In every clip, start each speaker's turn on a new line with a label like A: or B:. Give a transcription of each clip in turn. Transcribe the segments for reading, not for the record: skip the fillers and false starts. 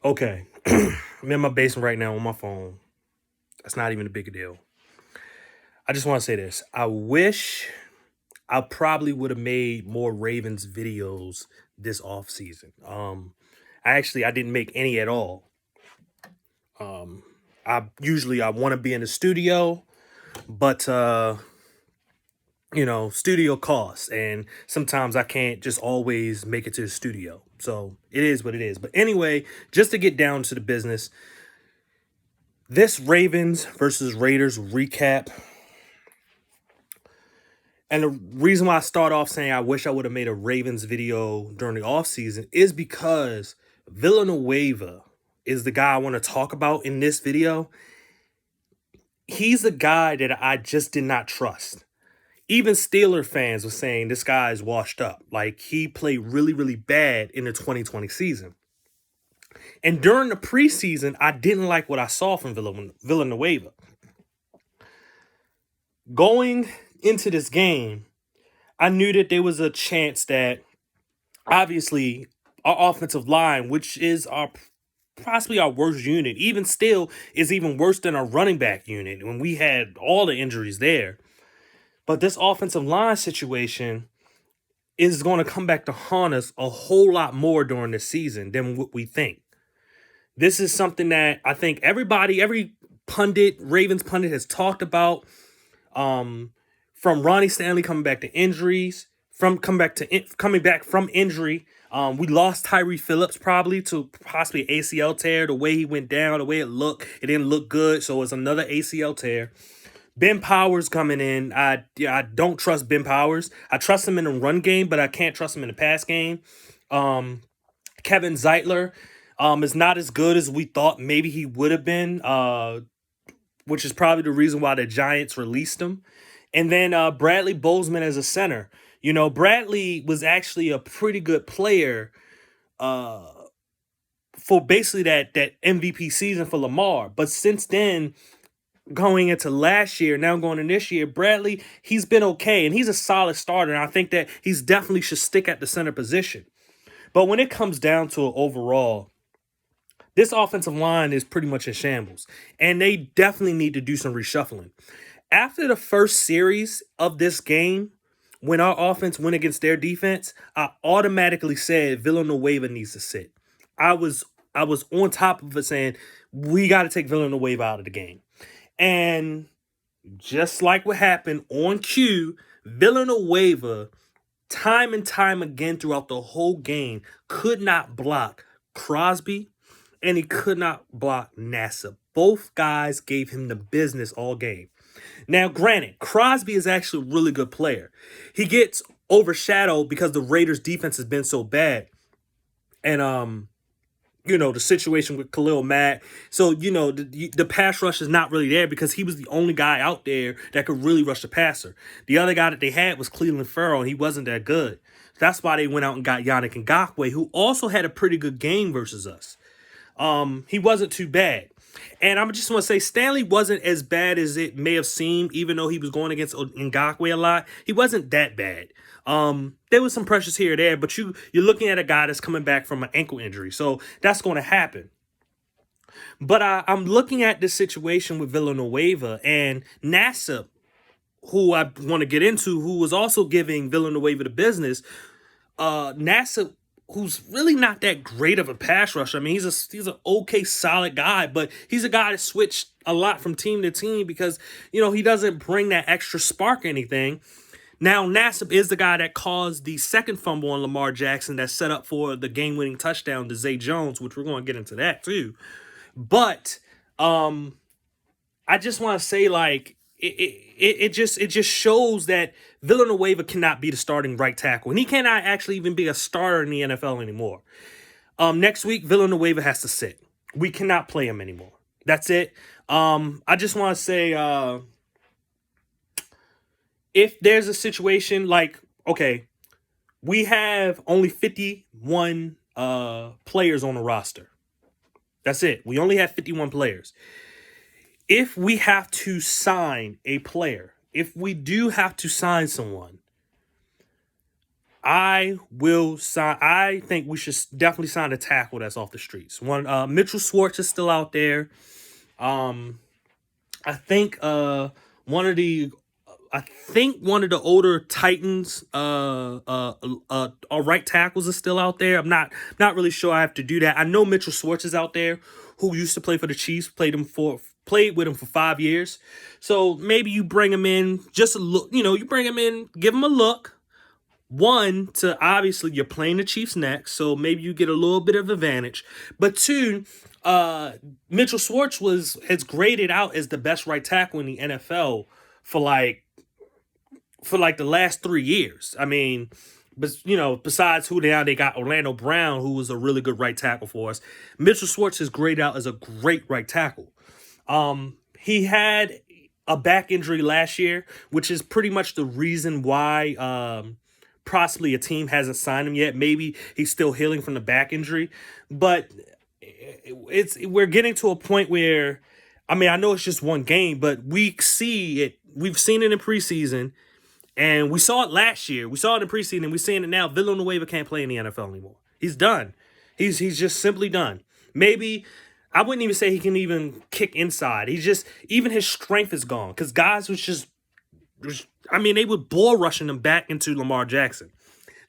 A: Okay. I'm in my basement right now on my phone. That's not even a big deal. I just want to say this. I wish I probably would have made more Ravens videos this off season. I didn't make any at all. Um I want to be in the studio, but studio costs, and sometimes I can't just always make it to the studio. So it is what it is. But anyway, just to get down to the business, this Ravens versus Raiders recap. And the reason why I start off saying I wish I would have made a Ravens video during the offseason is because Villanueva is the guy I want to talk about in this video. He's a guy that I just did not trust. Even Steeler fans were saying this guy is washed up. Like, he played really, really bad in the 2020 season. And during the preseason, I didn't like what I saw from Villanueva. Going into this game, I knew that there was a chance that obviously our offensive line, which is our possibly our worst unit, even still is even worse than our running back unit when we had all the injuries there. But this offensive line situation is going to come back to haunt us a whole lot more during the season than what we think. This is something that I think every pundit, Ravens pundit, has talked about. From Ronnie Stanley coming back to injuries, coming back from injury. We lost Tyree Phillips probably to possibly ACL tear. The way he went down, the way it didn't look good. So it's another ACL tear. Ben Powers coming in. I don't trust Ben Powers. I trust him in the run game, but I can't trust him in the pass game. Kevin Zeitler is not as good as we thought maybe he would have been, which is probably the reason why the Giants released him. And then Bradley Bozeman as a center. You know, Bradley was actually a pretty good player for basically that MVP season for Lamar. But since then, going into last year, now going in this year, Bradley, he's been okay. And he's a solid starter. And I think that he's definitely should stick at the center position. But when it comes down to it overall, this offensive line is pretty much in shambles. And they definitely need to do some reshuffling. After the first series of this game, when our offense went against their defense, I automatically said Villanueva needs to sit. I was on top of it saying we got to take Villanueva out of the game. And just like what happened on cue, Villanueva, time and time again throughout the whole game, could not block Crosby and he could not block Nassib. Both guys gave him the business all game. Now, granted, Crosby is actually a really good player. He gets overshadowed because the Raiders' defense has been so bad. And, the situation with Khalil Mack. So, the pass rush is not really there because he was the only guy out there that could really rush the passer. The other guy that they had was Cleveland Farrell, and he wasn't that good. That's why they went out and got Yannick Ngakoue, who also had a pretty good game versus us. He wasn't too bad. And I just want to say Stanley wasn't as bad as it may have seemed, even though he was going against Ngakoue a lot. He wasn't that bad. There was some pressures here or there, but you're looking at a guy that's coming back from an ankle injury. So that's going to happen. But I'm looking at this situation with Villanueva and Nassib, who I want to get into, who was also giving Villanueva the business. Nassib, who's really not that great of a pass rusher. I mean, he's an okay, solid guy, but he's a guy that switched a lot from team to team because, he doesn't bring that extra spark or anything. Now, Nassib is the guy that caused the second fumble on Lamar Jackson that set up for the game-winning touchdown to Zay Jones, which we're going to get into that too. But I just want to say, like, it just shows that Villanueva cannot be the starting right tackle, and he cannot actually even be a starter in the NFL anymore. Next week, Villanueva has to sit. We cannot play him anymore. That's it. I just want to say, if there's a situation like, okay, we have only 51 players on the roster. That's it. We only have 51 players. If we have to sign a player, if we do have to sign someone, I will sign. I think we should definitely sign a tackle that's off the streets. One, Mitchell Schwartz is still out there. Um, I think one of the one of the older Titans right tackles are still out there. I'm not really sure. I have to do that. I know Mitchell Schwartz is out there, who used to play for the Chiefs, played with him for 5 years. So maybe you bring him in, just a look. You bring him in, give him a look. One, to obviously you're playing the Chiefs next, so maybe you get a little bit of advantage. But two, Mitchell Schwartz has graded out as the best right tackle in the NFL for the last 3 years. I mean, but besides who they got Orlando Brown, who was a really good right tackle for us. Mitchell Schwartz is graded out as a great right tackle. He had a back injury last year, which is pretty much the reason why possibly a team hasn't signed him yet. Maybe he's still healing from the back injury, but we're getting to a point where, I mean, I know it's just one game, but we've seen it in preseason, and we saw it last year. We saw it in preseason, and we're seeing it now. Villanueva can't play in the NFL anymore. He's done. He's just simply done. Maybe I wouldn't even say he can even kick inside. Even his strength is gone, because guys they were ball rushing him back into Lamar Jackson.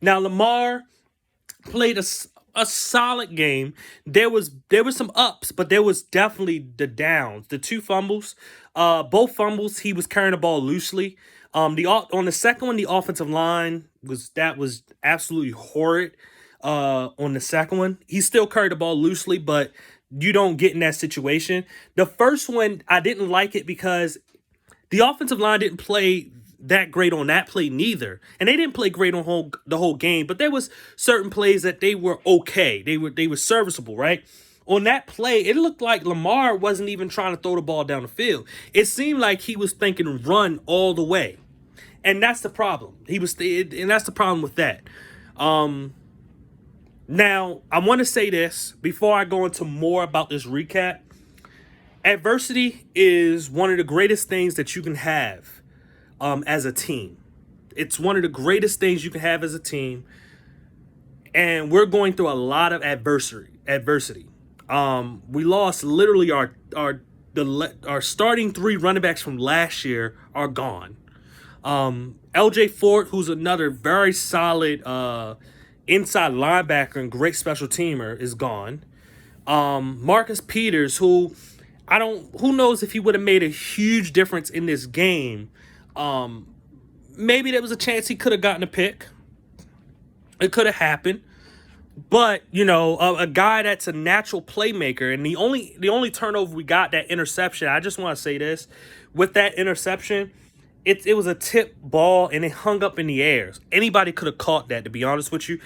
A: Now, Lamar played a solid game. There was some ups, but there was definitely the downs. The two fumbles, both fumbles, he was carrying the ball loosely. On the second one, the offensive line was absolutely horrid. On the second one, he still carried the ball loosely, but you don't get in that situation. The first one, I didn't like it because the offensive line didn't play that great on that play neither. And they didn't play great on the whole game, but there was certain plays that they were okay. They were serviceable, right? On that play, it looked like Lamar wasn't even trying to throw the ball down the field. It seemed like he was thinking run all the way. And that's the problem. And that's the problem with that. Now, I want to say this before I go into more about this recap. Adversity is one of the greatest things that you can have as a team. It's one of the greatest things you can have as a team. And we're going through a lot of adversity. We lost literally our starting 3 running backs from last year are gone. LJ Fort, who's another very solid inside linebacker and great special teamer, is gone. Marcus Peters, who knows if he would have made a huge difference in this game. Maybe there was a chance he could have gotten a pick. It could have happened. But, a guy that's a natural playmaker, and the only turnover we got, that interception, I just want to say this. With that interception, it was a tip ball, and it hung up in the air. Anybody could have caught that, to be honest with you.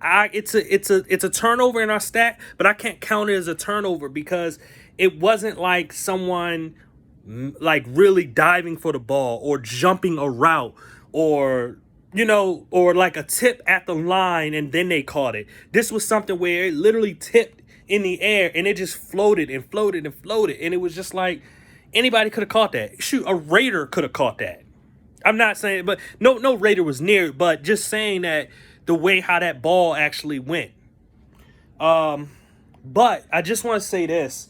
A: It's a turnover in our stat, but I can't count it as a turnover because it wasn't like someone really diving for the ball or jumping a route or like a tip at the line and then they caught it. This was something where it literally tipped in the air and it just floated and floated and floated. And it was just like anybody could have caught that. Shoot, a Raider could have caught that. I'm not saying, but no Raider was near, but just saying that the way how that ball actually went. But I just want to say this.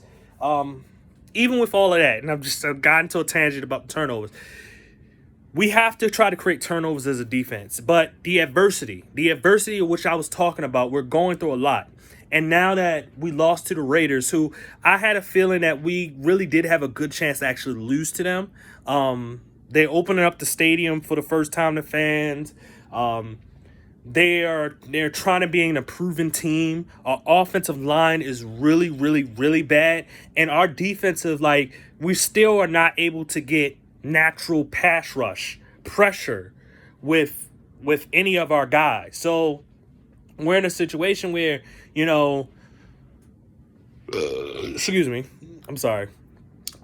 A: Even with all of that, and I've gotten to a tangent about the turnovers, we have to try to create turnovers as a defense. But the adversity of which I was talking about, we're going through a lot. And now that we lost to the Raiders, who I had a feeling that we really did have a good chance to actually lose to them. They're opening up the stadium for the first time to fans. They're trying to be a proven team. Our offensive line is really, really, really bad. And our defensive, we still are not able to get natural pass rush pressure with any of our guys. So we're in a situation where, excuse me, I'm sorry.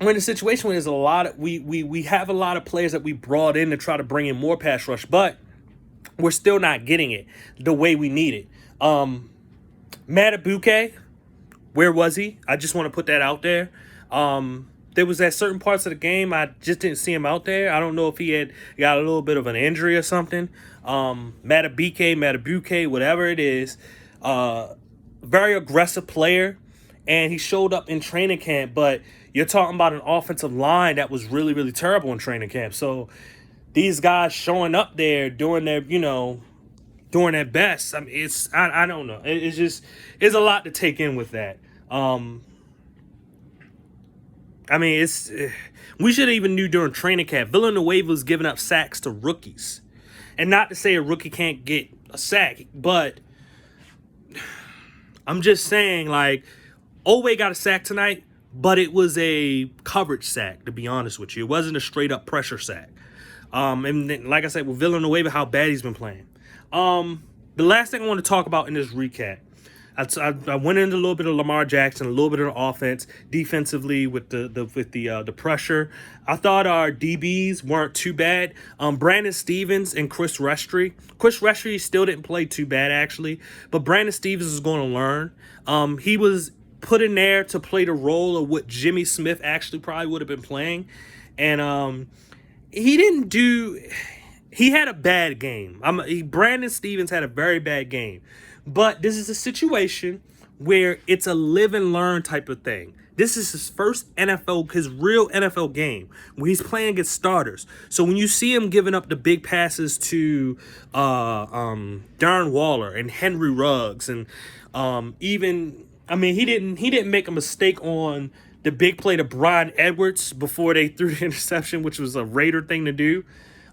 A: We're in a situation where there's a lot of, we have a lot of players that we brought in to try to bring in more pass rush, but we're still not getting it the way we need it. Matabuke, where was he? I just want to put that out there. There was at certain parts of the game I just didn't see him out there. I don't know if he had got a little bit of an injury or something. Matabuke, whatever it is. Very aggressive player, and he showed up in training camp, but you're talking about an offensive line that was really, really terrible in training camp. So these guys showing up there doing their, doing their best. I mean, I don't know. It's a lot to take in with that. I mean, we should have even knew during training camp. Villanueva was giving up sacks to rookies. And not to say a rookie can't get a sack, but I'm just saying, like, Owe got a sack tonight, but it was a coverage sack, to be honest with you. It wasn't a straight-up pressure sack. And then, like I said, with Villanueva, how bad he's been playing. The last thing I want to talk about in this recap, I went into a little bit of Lamar Jackson, a little bit of the offense, defensively with the pressure. I thought our DBs weren't too bad. Brandon Stevens and Chris Restry. Chris Restry still didn't play too bad, actually, but Brandon Stevens is going to learn. He was put in there to play the role of what Jimmy Smith actually probably would have been playing, and he didn't do. He had a bad game. Brandon Stevens had a very bad game. But this is a situation where it's a live and learn type of thing. This is his first his real NFL game, where he's playing against starters. So when you see him giving up the big passes to Darren Waller and Henry Ruggs, and he didn't make a mistake on the big play to Bryan Edwards before they threw the interception, which was a Raider thing to do.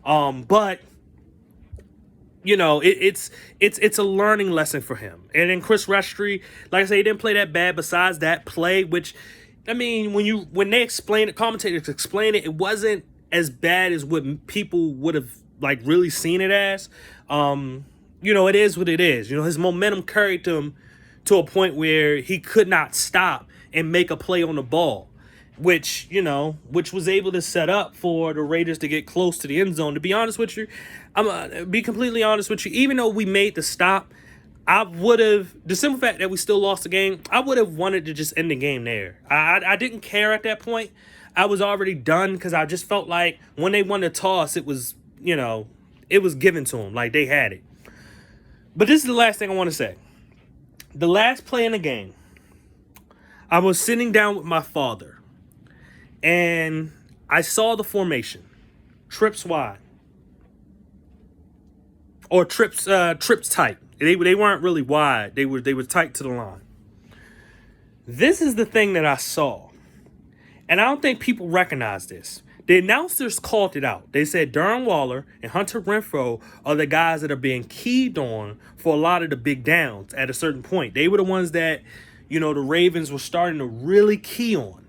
A: But it's a learning lesson for him. And then Chris Restry, like I say, he didn't play that bad besides that play, which, I mean, when they explain it, commentators explain it, it wasn't as bad as what people would have, like, really seen it as. It is what it is. His momentum carried him to a point where he could not stop and make a play on the ball, which was able to set up for the Raiders to get close to the end zone. To be honest with you, I'm gonna be completely honest with you. Even though we made the stop, the simple fact that we still lost the game, I would have wanted to just end the game there. I didn't care at that point. I was already done because I just felt like when they won the toss, it was given to them. Like, they had it. But this is the last thing I want to say. The last play in the game, I was sitting down with my father, and I saw the formation. Trips wide. Or trips tight. They weren't really wide. They were tight to the line. This is the thing that I saw. And I don't think people recognize this. The announcers called it out. They said Darren Waller and Hunter Renfrow are the guys that are being keyed on for a lot of the big downs at a certain point. They were the ones that, the Ravens were starting to really key on.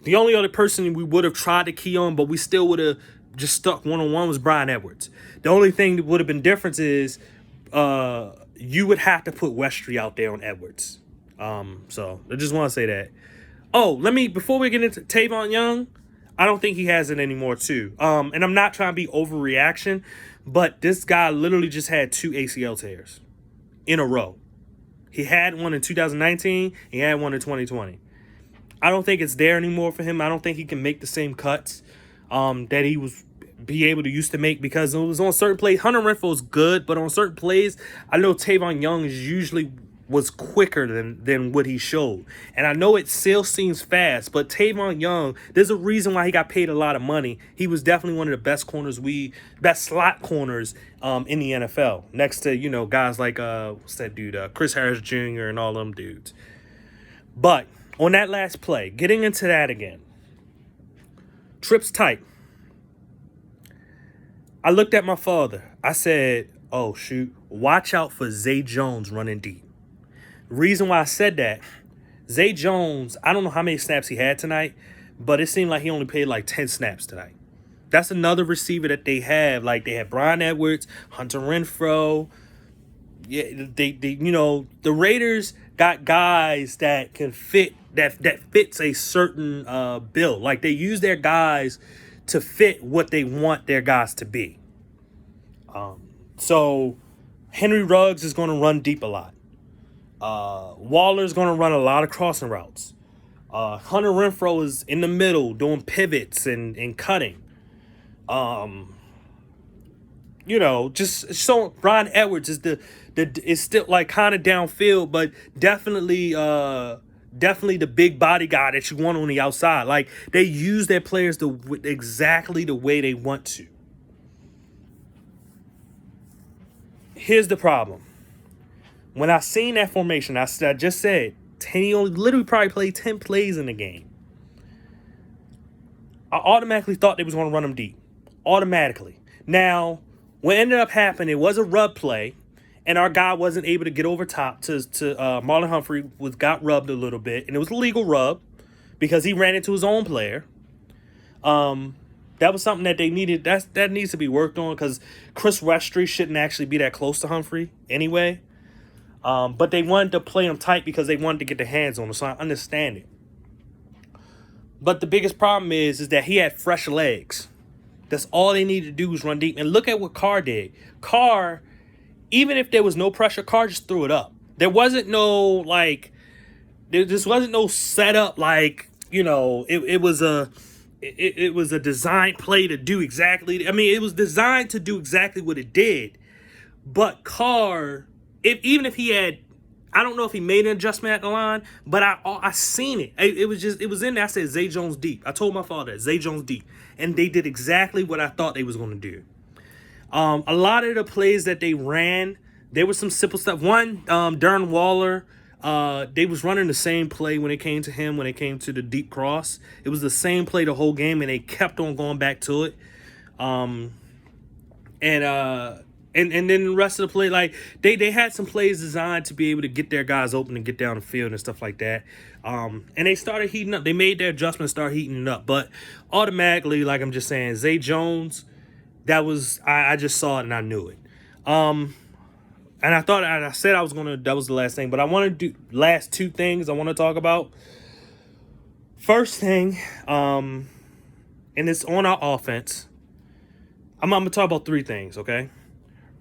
A: The only other person we would have tried to key on, but we still would have just stuck one-on-one, was Bryan Edwards. The only thing that would have been different is you would have to put Westry out there on Edwards. So I just want to say that. Oh, before we get into Tavon Young, I don't think he has it anymore too. And I'm not trying to be overreaction, but this guy literally just had 2 ACL tears in a row. He had one in 2019. He had one in 2020. I don't think it's there anymore for him. I don't think he can make the same cuts that he be able to used to make, because it was on certain plays. Hunter Renfrow is good, but on certain plays, I know Tavon Young was quicker than what he showed. And I know it still seems fast, but Tavon Young, there's a reason why he got paid a lot of money. He was definitely one of the best slot corners in the NFL, next to, guys like, what's that dude, Chris Harris Jr. and all them dudes. But on that last play, getting into that again, trips tight. I looked at my father. I said, oh, shoot, watch out for Zay Jones running deep. Reason why I said that, Zay Jones, I don't know how many snaps he had tonight, but it seemed like he only played like 10 snaps tonight. That's another receiver that they have. Like, they have Bryan Edwards, Hunter Renfrow. Yeah, the Raiders got guys that can fit, that fits a certain bill. Like, they use their guys to fit what they want their guys to be. So Henry Ruggs is going to run deep a lot. Waller's going to run a lot of crossing routes. Hunter Renfrow is in the middle doing pivots and cutting. Um, just so Ron Edwards is is still like kind of downfield, but definitely the big body guy that you want on the outside. Like they use their players exactly the way they want to. Here's the problem. When I seen that formation, I just said, he only literally probably played 10 plays in the game. I automatically thought they was going to run him deep. Automatically. Now, what ended up happening, it was a rub play, and our guy wasn't able to get over top to Marlon Humphrey got rubbed a little bit, and it was a legal rub because he ran into his own player. That was something that they needed. That needs to be worked on because Chris Westry shouldn't actually be that close to Humphrey anyway. But they wanted to play him tight because they wanted to get their hands on him, so I understand it. But the biggest problem is that he had fresh legs. That's all they needed to do was run deep. And look at what Carr did. Carr, even if there was no pressure, Carr just threw it up. There wasn't no, there just wasn't no setup, it was a design play to do exactly. It was designed to do exactly what it did. But Carr, even if he had, I don't know if he made an adjustment at the line, but I seen it. It was in there. I said Zay Jones deep. I told my father that, Zay Jones deep. And they did exactly what I thought they was going to do. A lot of the plays that they ran, there was some simple stuff. One, Darren Waller, they was running the same play when it came to him, when it came to the deep cross. It was the same play the whole game, and they kept on going back to it. And then the rest of the play, they had some plays designed to be able to get their guys open and get down the field and stuff like that. And they started heating up. They made their adjustments, start heating it up. But automatically, like I'm just saying, Zay Jones, I just saw it and I knew it. And I said that was the last thing. But I want to do last two things I want to talk about. First thing, and it's on our offense. I'm going to talk about three things, okay?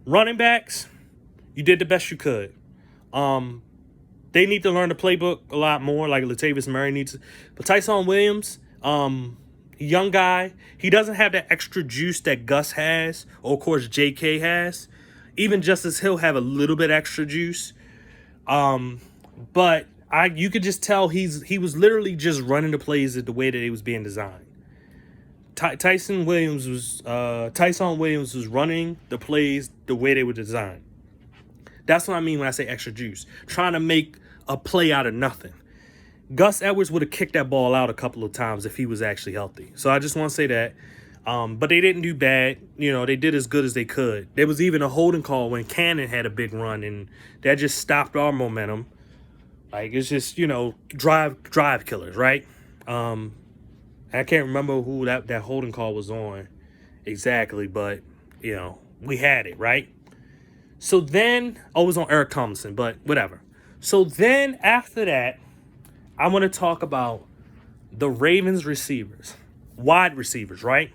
A: Running backs, you did the best you could. They need to learn the playbook a lot more, like Latavius Murray needs to. But Tyson Williams, young guy, he doesn't have that extra juice that Gus has, or of course JK has. Even Justice Hill have a little bit extra juice. But you could just tell he was literally just running the plays the way that it was being designed. Tyson Williams was running the plays the way they were designed. That's what I mean when I say extra juice. Trying to make a play out of nothing. Gus Edwards would have kicked that ball out a couple of times if he was actually healthy. So I just want to say that. But they didn't do bad. They did as good as they could. There was even a holding call when Cannon had a big run, and that just stopped our momentum. It's just, drive killers, right? I can't remember who that holding call was on exactly, but, we had it, right? So then, it was on Eric Thompson, but whatever. So then after that, I want to talk about the Ravens receivers, wide receivers, right?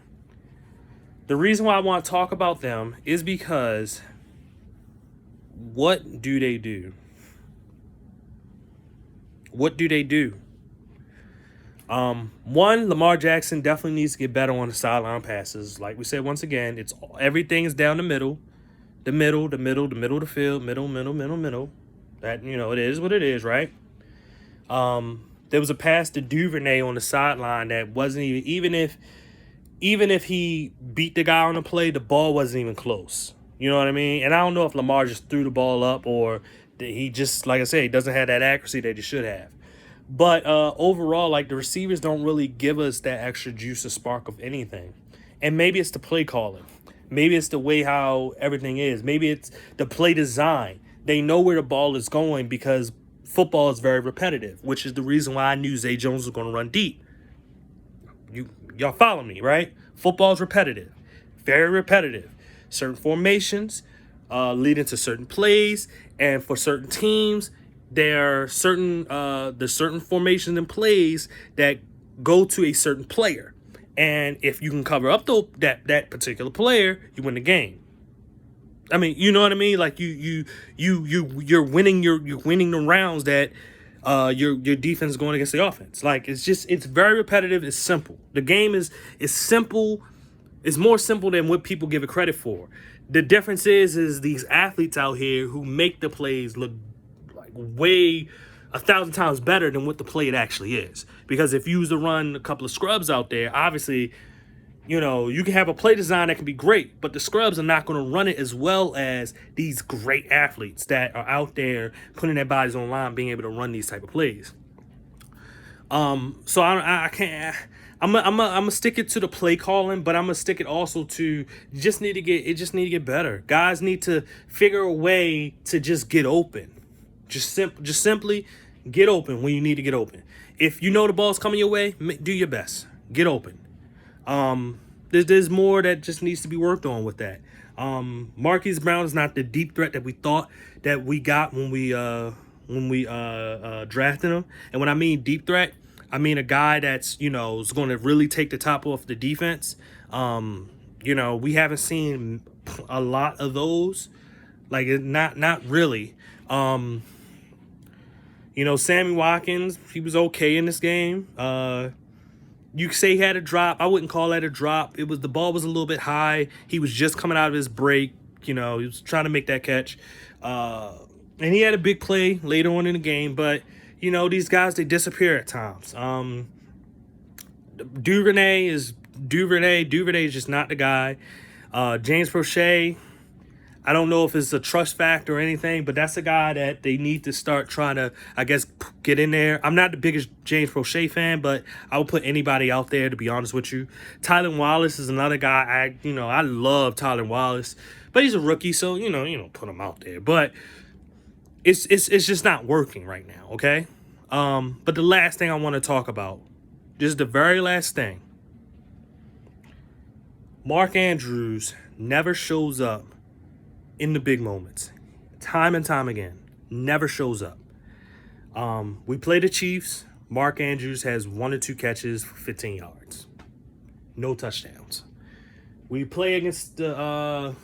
A: The reason why I want to talk about them is because what do they do? What do they do? One, Lamar Jackson definitely needs to get better on the sideline passes. Like we said, once again, everything is down the middle of the field, middle. That, it is what it is, right? There was a pass to Duvernay on the sideline that wasn't even if he beat the guy on the play, the ball wasn't even close. You know what I mean? And I don't know if Lamar just threw the ball up or he just, like I said, he doesn't have that accuracy that he should have. But overall, the receivers don't really give us that extra juice or spark of anything. And maybe it's the play calling. Maybe it's the way how everything is. Maybe it's the play design. They know where the ball is going because football is very repetitive, which is the reason why I knew Zay Jones was going to run deep. Y'all follow me, right? Football is repetitive. Very repetitive. Certain formations lead into certain plays. And for certain teams, there are certain formations and plays that go to a certain player. And if you can cover up that particular player, you win the game. You know what I mean? You're winning the rounds that your defense is going against the offense. It's very repetitive. It's simple. The game is simple It's more simple than what people give it credit for. The difference is these athletes out here who make the plays look like way 1,000 times better than what the play it actually is. Because if you was to run a couple of scrubs out there, obviously, you can have a play design that can be great, but the scrubs are not going to run it as well as these great athletes that are out there putting their bodies on line, being able to run these type of plays. So I can't. I'm gonna stick it to the play calling, but I'm gonna stick it also to just need to get better. Guys need to figure a way to just get open. Just simply get open when you need to get open. If you know the ball's coming your way, do your best. Get open. There's more that just needs to be worked on with that. Marquise Brown is not the deep threat that we thought that we got when we drafted him. And when I mean deep threat, I mean a guy that's, is going to really take the top off the defense. We haven't seen a lot of those. Like, not really. Sammy Watkins, he was okay in this game. You could say he had a drop. I wouldn't call that a drop. The ball was a little bit high. He was just coming out of his break. He was trying to make that catch. And he had a big play later on in the game. But, these guys, they disappear at times. Duvernay is just not the guy. James Prochet, I don't know if it's a trust factor or anything, but that's a guy that they need to start trying to, I guess, get in there. I'm not the biggest James Prochet fan, but I would put anybody out there, to be honest with you. Tylan Wallace is another guy. I love Tylan Wallace, but he's a rookie, so, put him out there. But it's just not working right now, okay? But the last thing I want to talk about, just the very last thing. Mark Andrews never shows up in the big moments. Time and time again. Never shows up. We play the Chiefs. Mark Andrews has 1 or 2 catches for 15 yards. No touchdowns. We play against the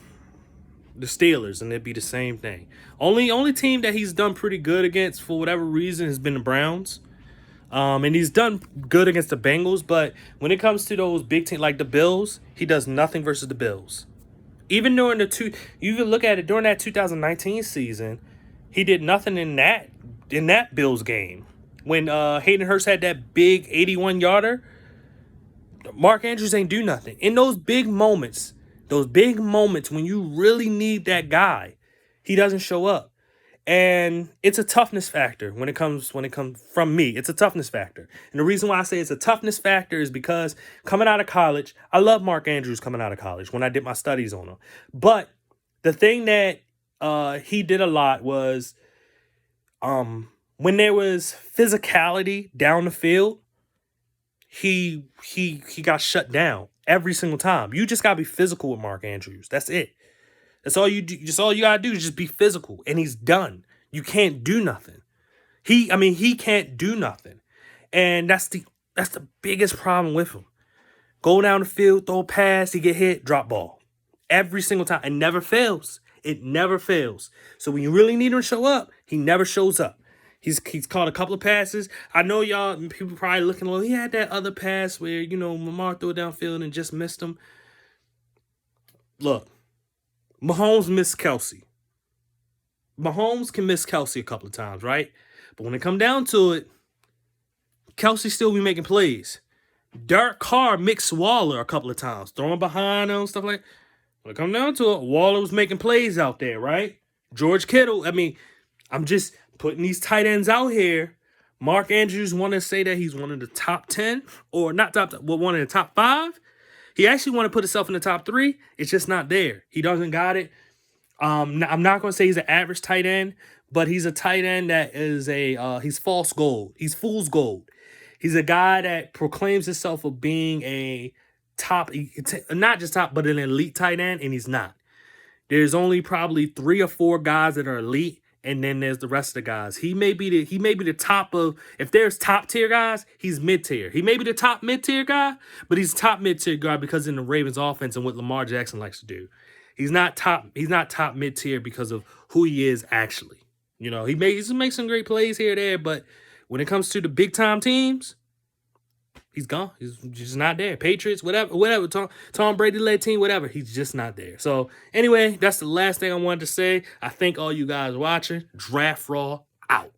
A: Steelers, and it'd be the same thing. Only team that he's done pretty good against for whatever reason has been the Browns. And he's done good against the Bengals, but when it comes to those big teams like the Bills, he does nothing versus the Bills. Even during you even look at it during that 2019 season, he did nothing in that Bills game. When Hayden Hurst had that big 81-yarder, Mark Andrews ain't do nothing. In those big moments when you really need that guy, he doesn't show up. And it's a toughness factor when it comes from me. It's a toughness factor. And the reason why I say it's a toughness factor is because coming out of college, I love Mark Andrews coming out of college when I did my studies on him. But the thing that he did a lot was when there was physicality down the field, he got shut down every single time. You just got to be physical with Mark Andrews. That's it. That's all you do. Just all you gotta do is just be physical, and he's done. You can't do nothing. He can't do nothing, and that's the biggest problem with him. Go down the field, throw a pass, he get hit, drop ball, every single time. It never fails. It never fails. So when you really need him to show up, he never shows up. He's caught a couple of passes. I know people probably looking, well, he had that other pass where Lamar threw it downfield and just missed him. Look. Mahomes missed Kelsey. Mahomes can miss Kelsey a couple of times, right? But when it come down to it, Kelsey still be making plays. Derek Carr mixed Waller a couple of times, throwing behind him, stuff like that. When it come down to it, Waller was making plays out there, right? George Kittle, I'm just putting these tight ends out here. Mark Andrews want to say that he's one of the top 10, or not top, well, one of the top 5. He actually want to put himself in the top 3. It's just not there. He doesn't got it. I'm not going to say he's an average tight end, but he's a tight end that is he's false gold. He's fool's gold. He's a guy that proclaims himself of being a top, not just top, but an elite tight end, and he's not. There's only probably 3 or 4 guys that are elite, and then there's the rest of the guys. He may be the top of, if there's top tier guys, he's mid tier. He may be the top mid tier guy, but he's top mid tier guy because in the Ravens offense and what Lamar Jackson likes to do. He's not top mid tier because of who he is actually. He makes some great plays here or there, but when it comes to the big time teams, He's gone. He's just not there. Patriots, whatever. Tom Brady led team, whatever. He's just not there. So anyway, that's the last thing I wanted to say. I thank all you guys watching. Draft Raw out.